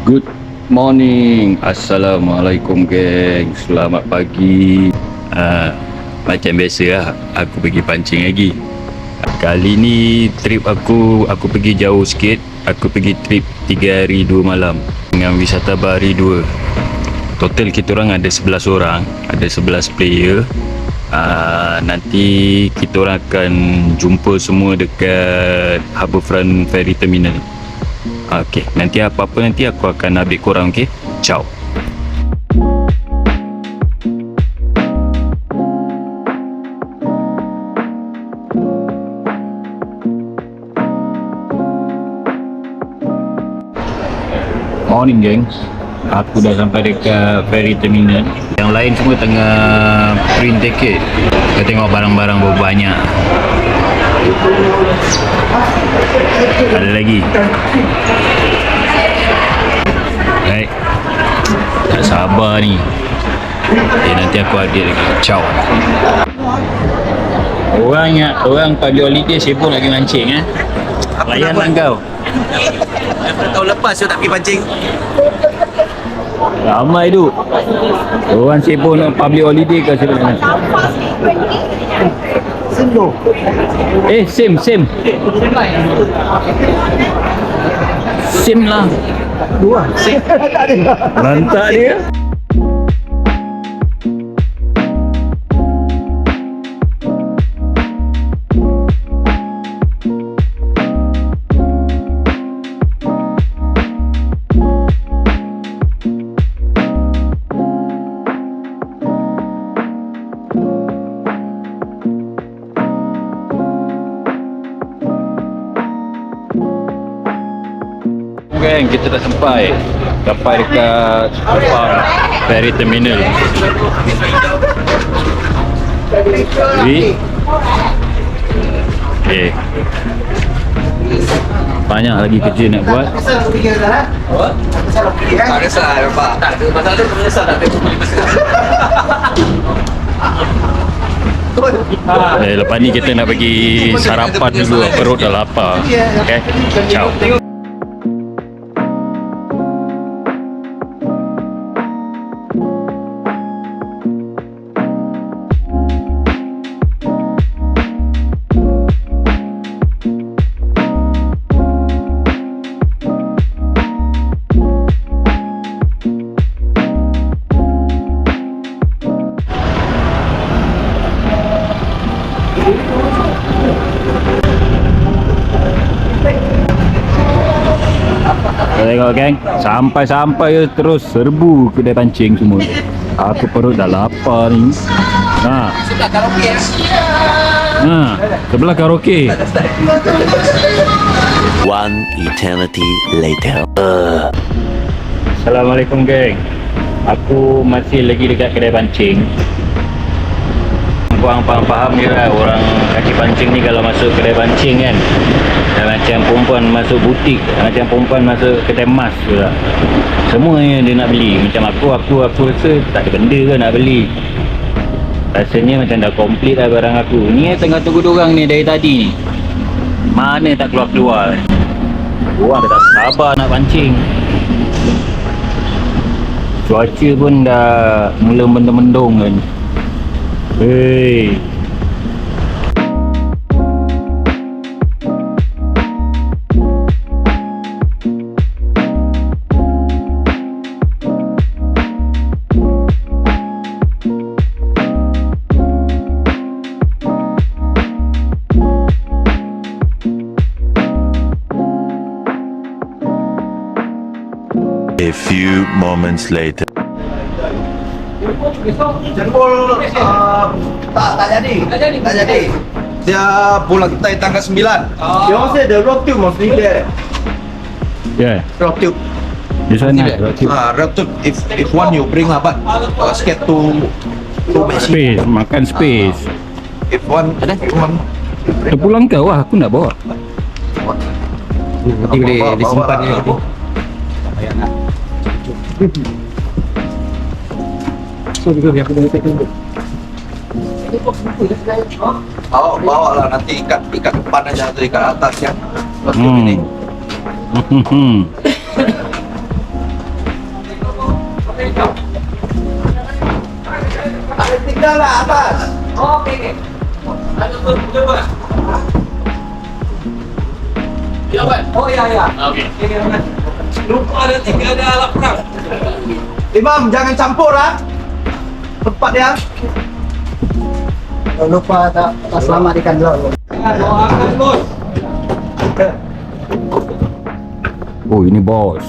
Good morning. Assalamualaikum geng. Selamat pagi. Macam biasa lah, aku pergi pancing lagi. Kali ni trip aku pergi jauh sikit. Aku pergi trip 3 hari 2 malam dengan wisata Bahari 2. Total kita orang ada 11 orang, ada 11 player. Nanti kita orang akan jumpa semua dekat Harbourfront Ferry Terminal. Okey, nanti apa-apa nanti aku akan update korang, okey? Ciao. Morning gengs. Aku dah sampai dekat ferry terminal. Yang lain semua tengah print tiket. Kita tengok barang-barang berapa banyak. Ada lagi. Baik. Tak sabar ni. Nanti aku update lagi. Ciao. Orang pagi holiday sibuk nak pergi mancing Layanlah kau. Tahun lepas saya tak pergi pancing. Ramai tu. Orang sibuk nak public holiday kau sibuk nak mancing. Same. Same lah. Dua. Lantak dia. Geng, kita dah sampai dekat ferry terminal. Okay. Banyak lagi kerja nak buat. Tak kisah Pak. Tak ada pasal tu menyesal tak ada. Lepas ni kita nak pergi sarapan dulu. Perut dah lapar. Okay, ciao. Tengok geng, sampai terus serbu kedai pancing semua. Aku perut dah lapar ni. Sebelah karaoke Sebelah karaoke. One eternity later. Assalamualaikum geng. Aku masih lagi dekat kedai pancing. Korang faham je lah, orang kaki pancing ni kalau masuk kedai pancing kan, dah macam perempuan masuk butik, macam perempuan masuk kedai emas tu lah. Semuanya dia nak beli. Macam aku rasa tak ada benda ke nak beli. Rasanya macam dah komplit lah barang aku. Ni tengah tunggu dorang ni dari tadi ni. Mana tak keluar-keluar. Orang dah tak sabar nak pancing. Cuaca pun dah mula mendung-mendung kan. Hey. A few moments later. Jempol tak jadi. Dia pulang kita tanggal 9. You all say the rock tube must be there. Yeah. Rock tube. This one lah. Rock tube if one you bring lah, but scared to messy. Space, makan space. If one one Terpulang kau lah, aku nak bawa. nanti boleh disimpan ni. So because aku boleh take dulu. Bawa lah nanti ikat depan aja atau ikat atas ya. Lepas tu ini. Ada tinggal lah atas. Imam, jangan campur ah. Tempat dia. Jangan lupa tak selamat ikan dulu. Oh, ini bos.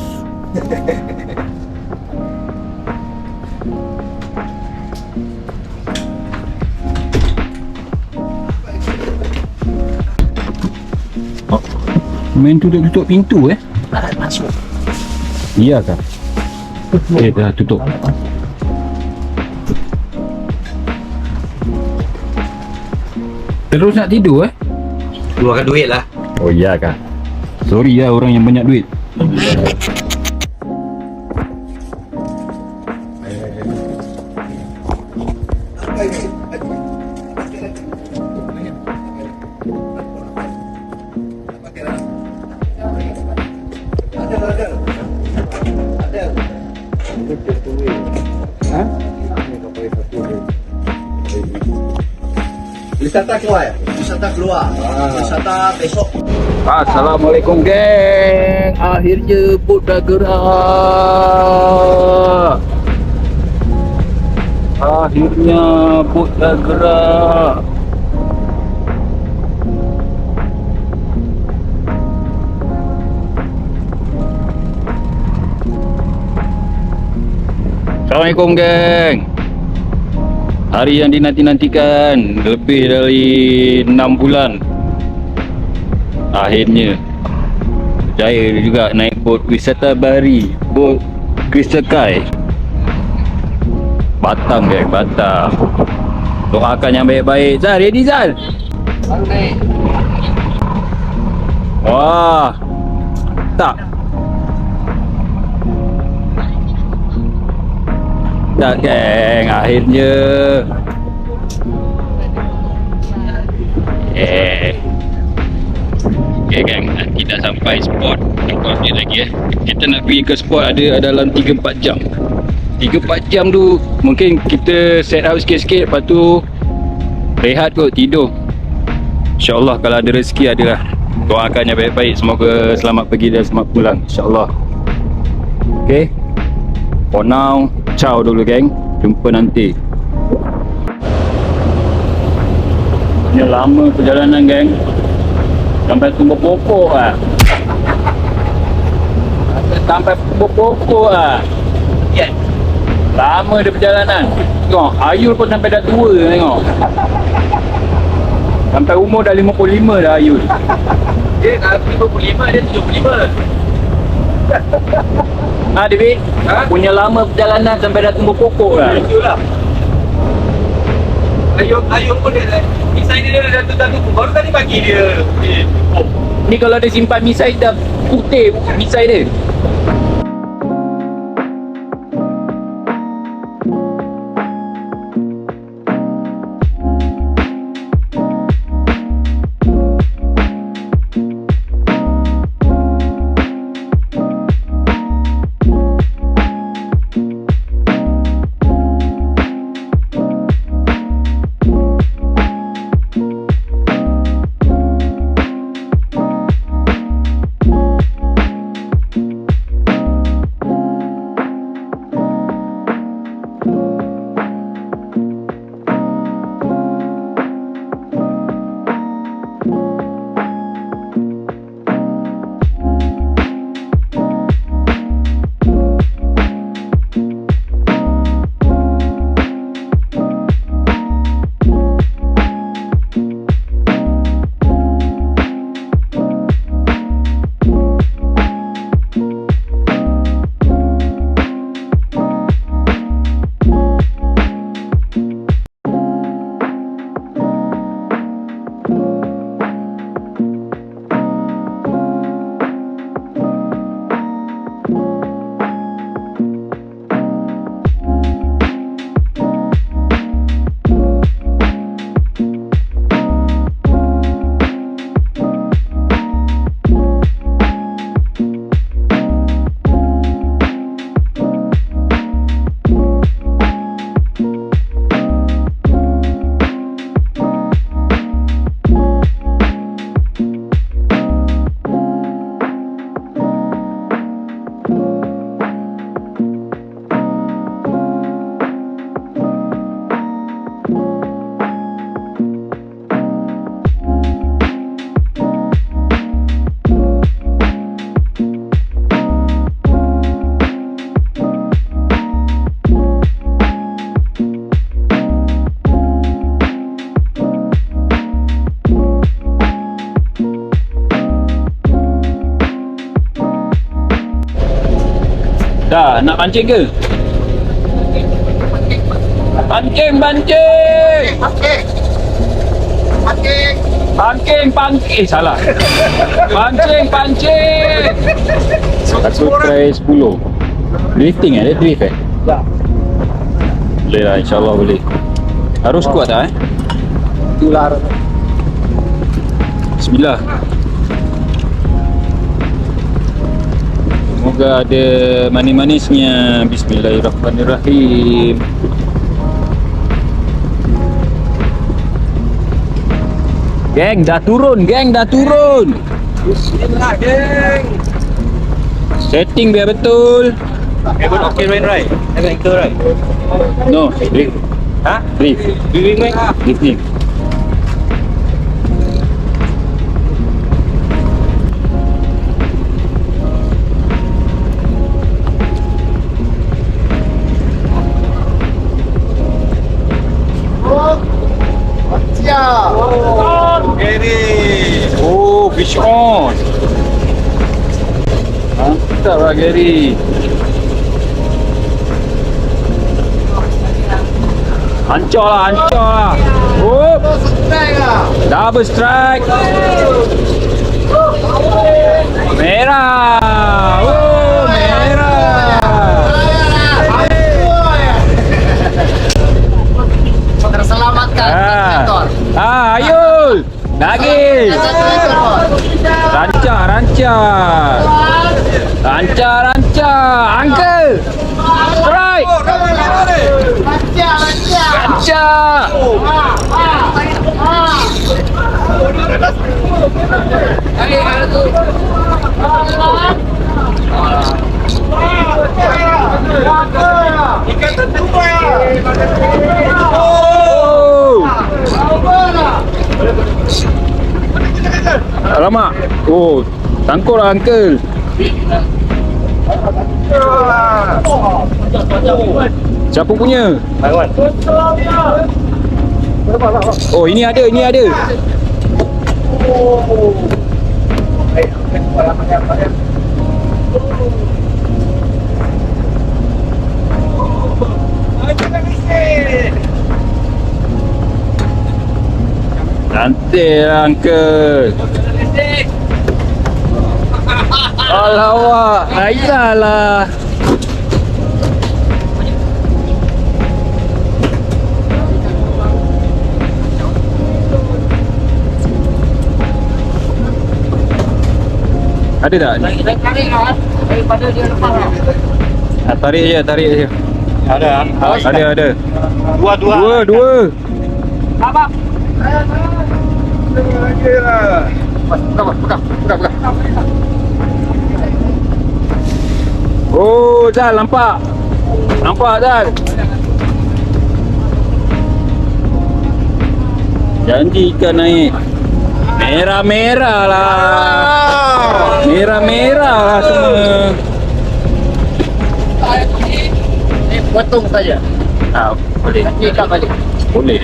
Main tu dah tutup pintu Masuk. Iya kah? Dah tutup. Terus nak tidur Keluarkan duit lah. Oh iya kah? Sorry ya orang yang banyak duit. Wisata keluar. Wisata keluar. Wisata besok. Assalamualaikum geng. Akhirnya bot dah gerak. Akhirnya bot dah gerak. Assalamualaikum geng. Hari yang dinanti-nantikan lebih dari 6 bulan. Akhirnya saya juga naik bot wisata bahari, bot Crystal Sky. Batam geng, Batam. Doakan yang baik-baik. Zal, ready Zal? Wah. Tak. Tak geng, akhirnya. Okay geng, kita sampai spot. Tengok update lagi Kita nak pergi ke spot ada dalam 3-4 jam. 3-4 jam tu mungkin kita set up sikit-sikit, lepas tu rehat kot, tidur. InsyaAllah kalau ada rezeki adalah. Doakan yang baik-baik, semoga selamat pergi dan selamat pulang, InsyaAllah. Okay, for now, ciao dulu geng. Jumpa nanti. Ini lama perjalanan geng. Sampai tumbuk pokok lah. Sampai tumbuk pokok lah. Yeah. Lama dia perjalanan. Tengok, Ayul pun sampai dah tua tengok. Sampai umur dah 55 dah Ayul. Dia dah 55, dia 75. Dewi, punya lama perjalanan sampai dah tumbuk pokok lah. Itulah. Ayub pun dia misai dia dah tu baru tadi pagi dia. Ni kalau dia simpan misai dah putih misai dia. Dah, nak pancing ke? Pancing, pancing! Pancing! Salah. Pancing! Aku try 10. Drifting dia drift Ya. Boleh lah, insyaAllah boleh. Harus kuat tak Tular. Bismillah. Semoga ada manis-manisnya. Bismillahirrahmanirrahim. Geng, dah turun, geng, dah turun. Bismillah, geng. Setting biar betul. Everyone okay right? Everyone anchor right? No, drift. Hah? Drift. Doing right? Drifting. Gary. Oh, fish on. Mantap lah Gary. Hancur lah, hancur lah. Oh, double strike. Merah. Oh, merah. Terselamatkan. Ayul. Lagi. Rancang, rancang. Rancang, rancang. Uncle. Strike. Rancang. Ikan tertumpah. Oh. Alamak. Oh, tangkul lah uncle. Siapa punya? Oh, ini ada, ini ada. Cantik lah uncle. Alamak, Aisyah lah. Ada tak? Daripada dia lepas lah. Tarik je, tarik je. Ada. Ada. Dua. Dua. Abang. Oh, Zal, nampak? Nampak, Zal? Janji ikan naik. Merah-merah lah. Merah-merah lah semua. Potong saja. Boleh. Ikat balik. Boleh.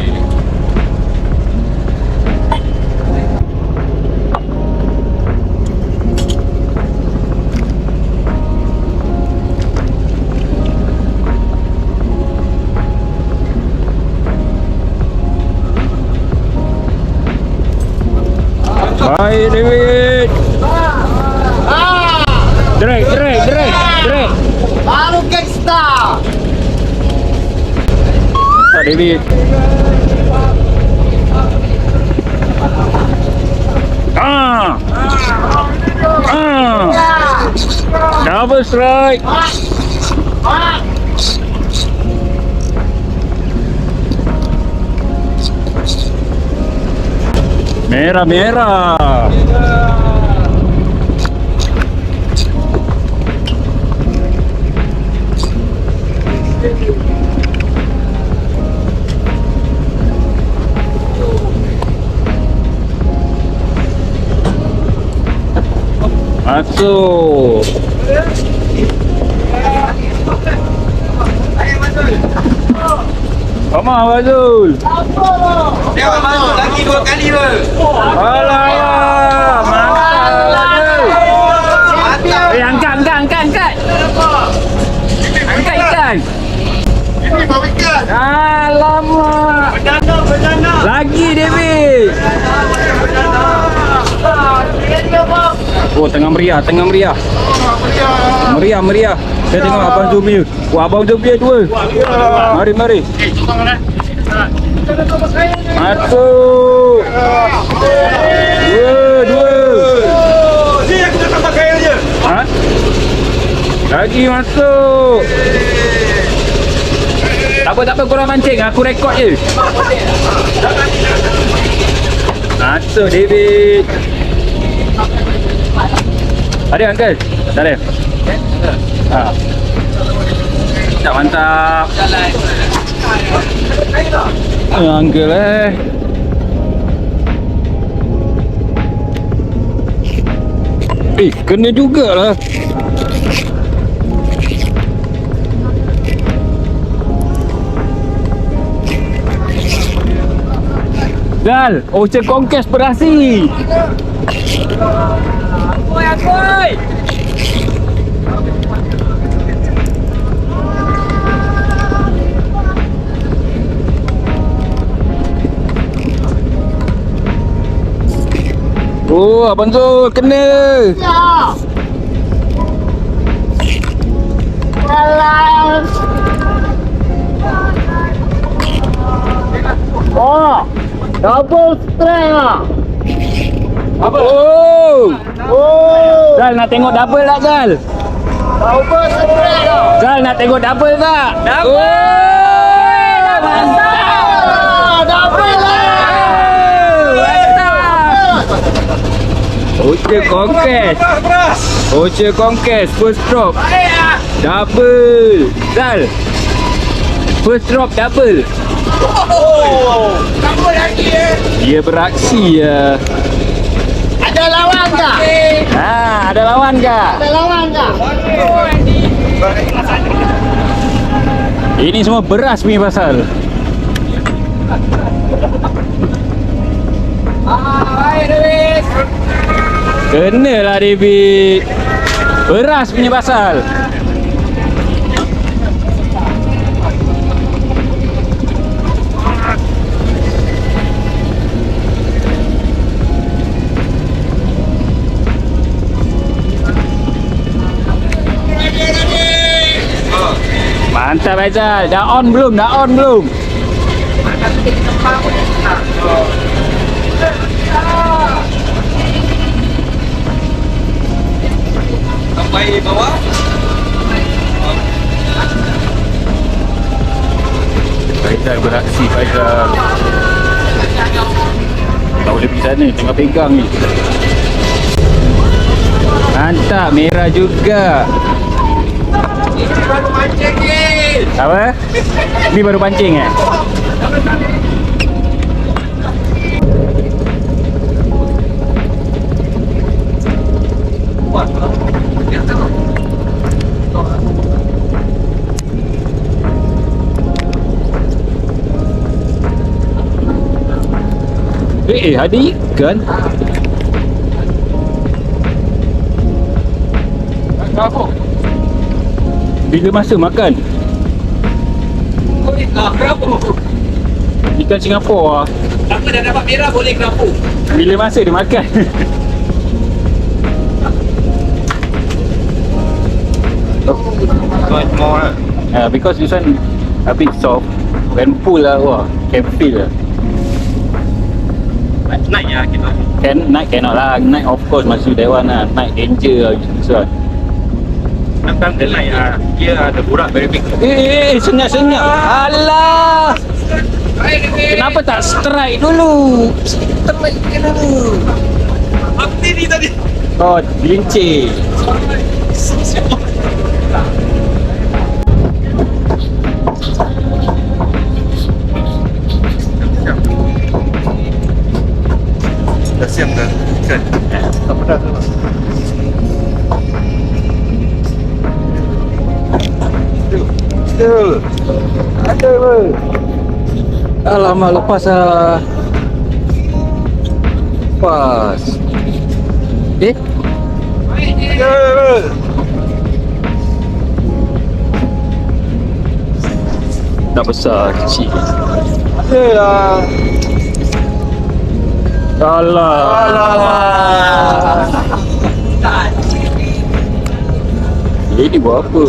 Baik, David. Drag. Baru gangsta. Tak, David. Double strike. Merah. Masuk. Come on, Fazul. Dia masuk lagi 2 kali ke? Alah, mantap. Mantap. Angkat. Oh, tengah meriah, tengah meriah. Meriah, meriah. Saya tengok abang zoom ni. Wah, abang zoom dia dua. Mari, mari. Masuk. Dua. Ni aku dah tambah kail je. Ha? Lagi masuk. Tak apa, korang mancing. Aku rekod je. Masuk, David. Ada, Uncle? Tak ada? Ha. Tak, mantap. Uncle kena jugalah. Gal, Ocean Conquest berhasil. Akoi. Oh, Abang Zul kena. Ya. Alas. Oh, double strength ah. Apa? Oh. Zal nak tengok double tak, Zal? Double strength ah. Zal nak tengok double tak? Double. Oh, mantap. Double lah. Ocean Conquest. Ocean Conquest first drop. Double. Zal. First drop double. Double lagi Dia beraksi ya. Ada lawan tak? Ada lawan ke? Ada lawan tak? Ini semua beras punya pasal. Kenalah David. Beras punya pasal. Mantap Aizal. Dah on belum? Sampai bawah. Aizal beraksi Aizal. Tak boleh pergi sana, tengah pegang ni. Mantap, merah juga. Ini baru mancing ni. Apa? Ni baru pancing ada ikan. Bila masa makan? Kerapu. Ikan Singapura. Apa dah dapat merah boleh kerapu. Bila masa dia makan? Because this one a bit soft. When pull lah, wah, can feel lah. Naik ya kita. Night cannot lah. Night of course masuk that one lah. Night danger lah this one. Nampak dia naik ah. Dia ada burak very big. Senyap. Alah. Kenapa tak strike dulu? Mati ni tadi. Oh, gelincir. Dah siap dah. Kan? Tak pedas tu. Ada apa? Alamak, lepas lah. Lepas. Tak besar, kecil. Yalah. Alah. Ini buat apa?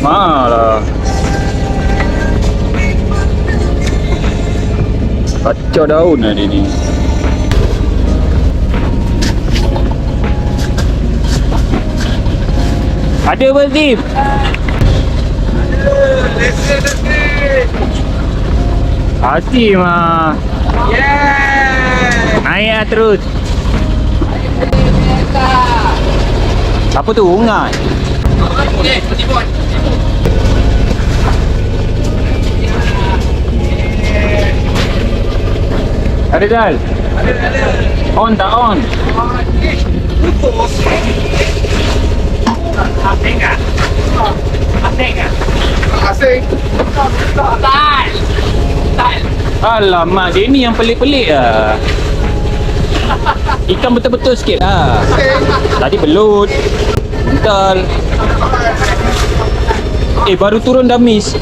Malah kacau daun hari ni. Ada apa, Steve? Hati mah. Naik lah terus. Apa tu? Ungat. Ada Dal? Ada. On tak on? Asing. Tak. Alamak, dia ni yang pelik-pelik lah. Ikan betul-betul sikit lah. Tadi belut, buntal. Baru turun dah miss.